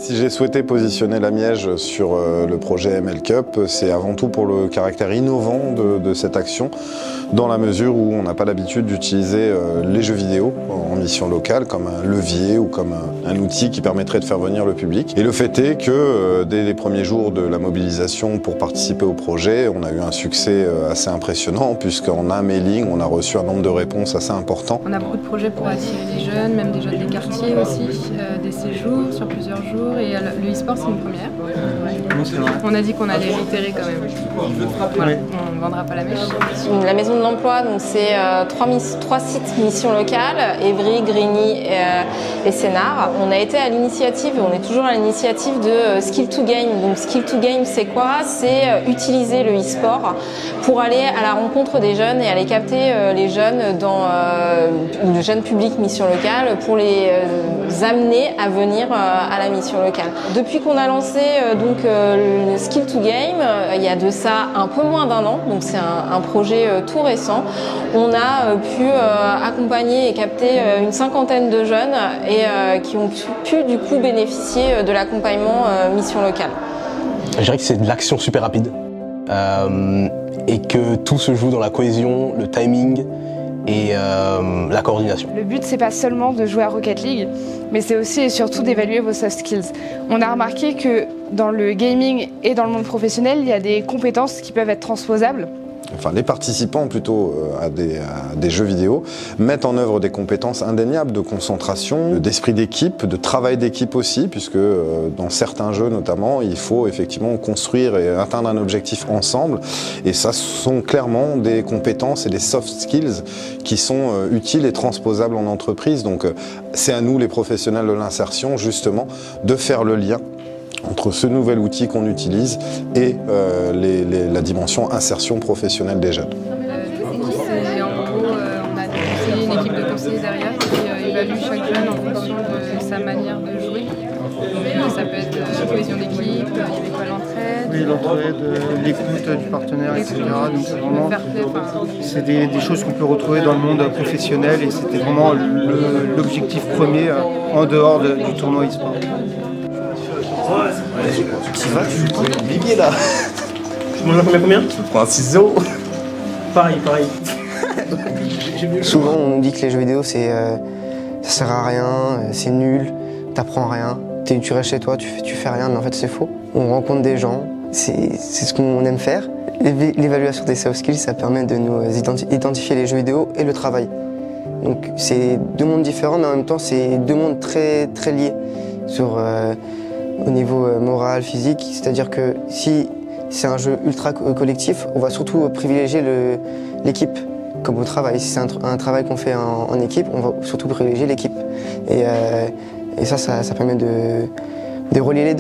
Si j'ai souhaité positionner la Miège sur le projet ML Cup, c'est avant tout pour le caractère innovant de cette action, dans la mesure où on n'a pas l'habitude d'utiliser les jeux vidéo en mission locale comme un levier ou comme un outil qui permettrait de faire venir le public. Et le fait est que dès les premiers jours de la mobilisation pour participer au projet, on a eu un succès assez impressionnant puisqu'en un mailing, on a reçu un nombre de réponses assez important. On a beaucoup de projets pour attirer les jeunes, même des jeunes des quartiers aussi, des séjours sur plusieurs jours. Et le e-sport, c'est une première. On a dit qu'on allait réitérer quand même. Voilà, on ne vendra pas la mèche. La maison de l'emploi, c'est 3 sites mission locale, Évry, Grigny et Sénart. On a été à l'initiative, et on est toujours à l'initiative de Skill to Game. Donc Skill to Game, c'est quoi? C'est utiliser le e-sport pour aller à la rencontre des jeunes et aller capter les jeunes dans le jeune public mission locale pour les amener à venir à la mission locale. Depuis qu'on a lancé le Skill to Game, il y a de ça un peu moins d'un an, donc c'est un projet tout récent, on a pu accompagner et capter une 50aine de jeunes et qui ont pu du coup bénéficier de l'accompagnement mission locale. Je dirais que c'est de l'action super rapide et que tout se joue dans la cohésion, le timing et la coordination. Le but, c'est pas seulement de jouer à Rocket League, mais c'est aussi et surtout d'évaluer vos soft skills. On a remarqué que dans le gaming et dans le monde professionnel, il y a des compétences qui peuvent être transposables. Enfin, les participants plutôt à des jeux vidéo mettent en œuvre des compétences indéniables de concentration, d'esprit d'équipe, de travail d'équipe aussi, puisque dans certains jeux notamment, il faut effectivement construire et atteindre un objectif ensemble. Et ça, ce sont clairement des compétences et des soft skills qui sont utiles et transposables en entreprise. Donc c'est à nous, les professionnels de l'insertion, justement, de faire le lien entre ce nouvel outil qu'on utilise et la dimension insertion professionnelle des jeunes. En gros, on a conseillé une équipe de conseillers derrière qui évalue chaque jeune en fonction de sa manière de jouer. Ça peut être cohésion d'équipe, il y avait quoi, l'entraide? Oui, l'entraide, l'écoute du partenaire, etc. Donc c'est vraiment des choses qu'on peut retrouver dans le monde professionnel et c'était vraiment l'objectif premier en dehors du tournoi e-sport. Tu vas, tu joues Bibi là. Tu m'en as combien? Je prends un 6-0. Pareil. Souvent on nous dit que les jeux vidéo ça sert à rien, c'est nul, t'apprends rien, tu restes chez toi, tu fais rien, mais en fait c'est faux. On rencontre des gens, c'est ce qu'on aime faire. L'évaluation des soft skills, ça permet de nous identifier les jeux vidéo et le travail. Donc c'est deux mondes différents, mais en même temps c'est deux mondes très, très liés au niveau moral, physique, c'est-à-dire que si c'est un jeu ultra collectif, on va surtout privilégier l'équipe, comme au travail. Si c'est un travail qu'on fait en équipe, on va surtout privilégier l'équipe. Et ça permet de relier les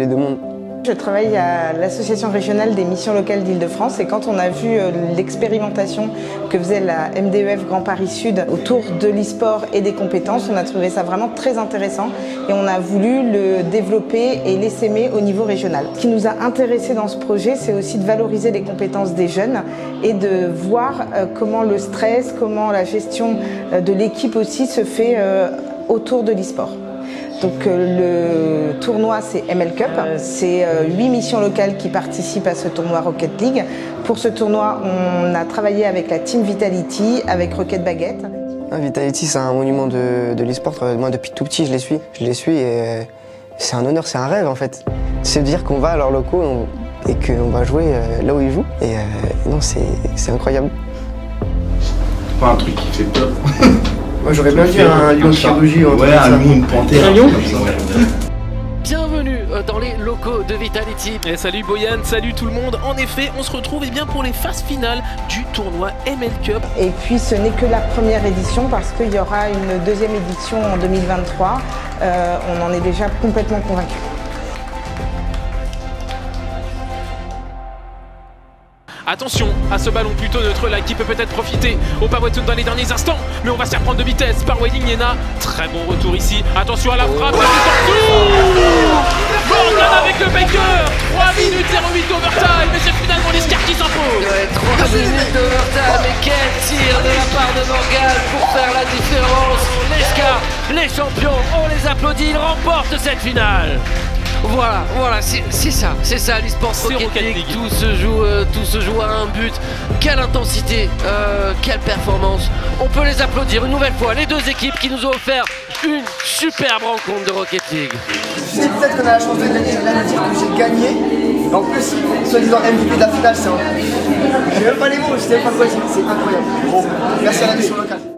deux mondes. Je travaille à l'association régionale des missions locales d'Île-de-France et quand on a vu l'expérimentation que faisait la MDEF Grand Paris Sud autour de l'e-sport et des compétences, on a trouvé ça vraiment très intéressant et on a voulu le développer et l'essaimer au niveau régional. Ce qui nous a intéressés dans ce projet, c'est aussi de valoriser les compétences des jeunes et de voir comment le stress, comment la gestion de l'équipe aussi se fait autour de l'e-sport. Donc le tournoi c'est ML Cup, c'est 8 missions locales qui participent à ce tournoi Rocket League. Pour ce tournoi, on a travaillé avec la team Vitality, avec Rocket Baguette. Vitality c'est un monument de l'e-sport, moi depuis tout petit je les suis et c'est un honneur, c'est un rêve en fait. C'est de dire qu'on va à leurs locaux et qu'on va jouer là où ils jouent et non c'est incroyable. C'est pas un truc qui fait peur. Moi j'aurais bien dit un lion de chirurgie. Ouais, un lion, une panthère. Un lion. Bienvenue dans les locaux de Vitality. Et salut Boyan, salut tout le monde. En effet, on se retrouve pour les phases finales du tournoi ML Cup. Et puis ce n'est que la première édition parce qu'il y aura une deuxième édition en 2023. On en est déjà complètement convaincus. Attention à ce ballon plutôt neutre là qui peut peut-être profiter au Pawatoon dans les derniers instants, mais on va se faire prendre de vitesse par Wedding Yena. Très bon retour ici. Attention à la frappe. Morgan avec le Baker. 3 minutes 08 overtime. Et c'est fini. finalement les Scars qui s'imposent. Ouais, 3 minutes d'overtime et quel tir de la part de Morgan pour faire la différence. Les Scars, les champions, on les applaudit, ils remportent cette finale. Voilà, c'est ça l'e-sport Rocket League. Tout se joue à un but. Quelle intensité, quelle performance. On peut les applaudir une nouvelle fois, les deux équipes qui nous ont offert une superbe rencontre de Rocket League. Je sais peut-être qu'on a la chance de gagner, je viens de dire que j'ai gagné. En plus, soi-disant MVP de la finale, c'est un... J'ai même pas les mots, je sais même pas quoi dire, c'est incroyable. Bon, merci à la mission locale.